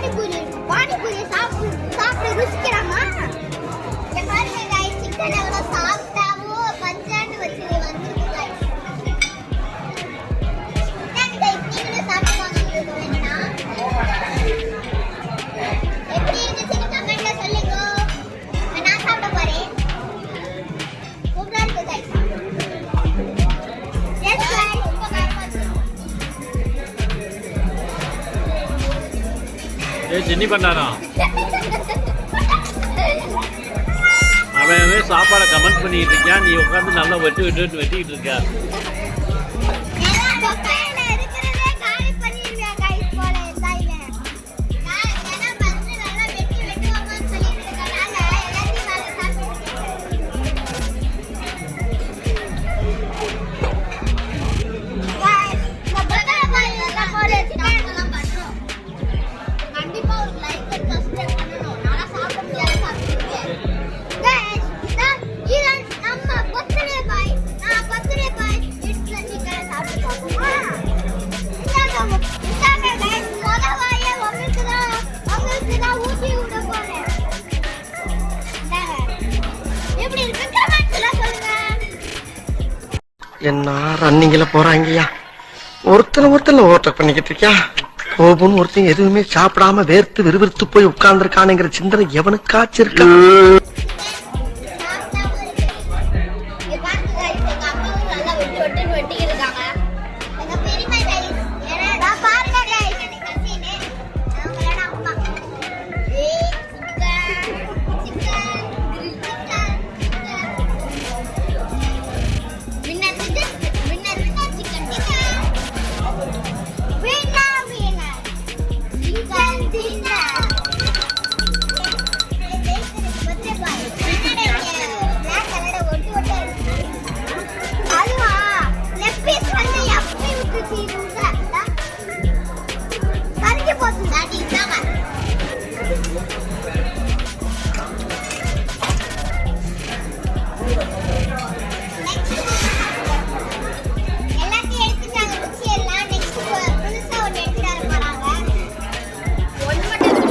பானிபூரி சாப்பிட ருசிக்கிறாமா? பாருங்க guys, chicken எவ்வளவு சாப்பிட்டாவோ பஞ்சான்னு வச்சு வந்துருக்கு गाइस. நீங்களும் சாப்பிடுவாங்க வேணா? எப்படி இருந்துச்சுன்னு கமெண்ட்ல சொல்லுங்க. நான் சாப்பிட போறேன். சூப்பரா இருக்கு गाइस. எஸ் गाइस, ரொம்ப காரமா இருக்கு. சின்னி பண்ணாரா அவன் சாப்பாடை கமெண்ட் பண்ணிட்டு இருக்கான். நீ உட்காந்து நல்லா வெட்டிக்கிட்டு இருக்க. என்ன ரன்னிங்ல போறாங்கய்யா, ஒருத்தனை ஓட்ட பண்ணிக்கிட்டு இருக்கியா. கோபுன்னு ஒருத்தன் எதுவுமே சாப்பிடாம வேர்த்து விறுவிறுத்து போய் உட்கார்ந்துருக்கானுங்கிற சிந்தனை எவனுக்காச்சும் இருக்கா?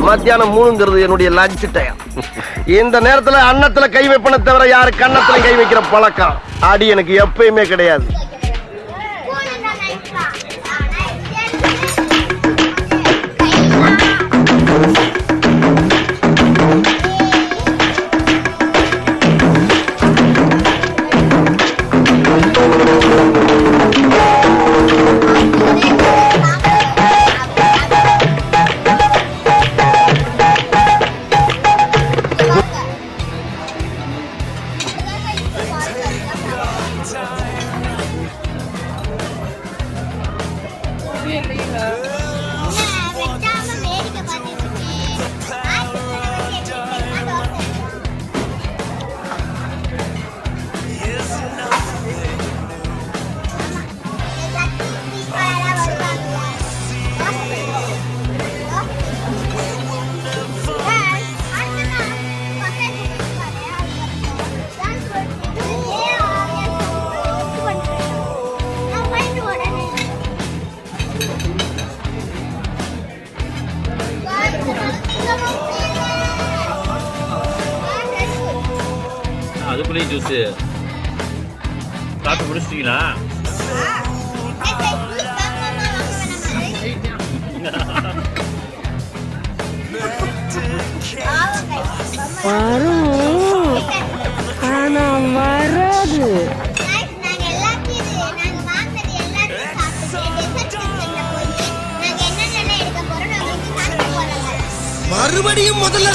மத்தியானம் 3ங்கிறது என்னுடைய லஞ்ச் டைம். இந்த நேரத்துல அன்னத்துல கை வைப்பன தவிர யாரு கன்னத்துல கை வைக்கிற பழக்கம் அடி எனக்கு எப்பயுமே கிடையாது. அதுக்குள்ளே ஜூஸ் சாப்பிட்டு முடிச்சிட்டீங்களா? வரும் ஆனா வராது. மறுபடியும் முதல்ல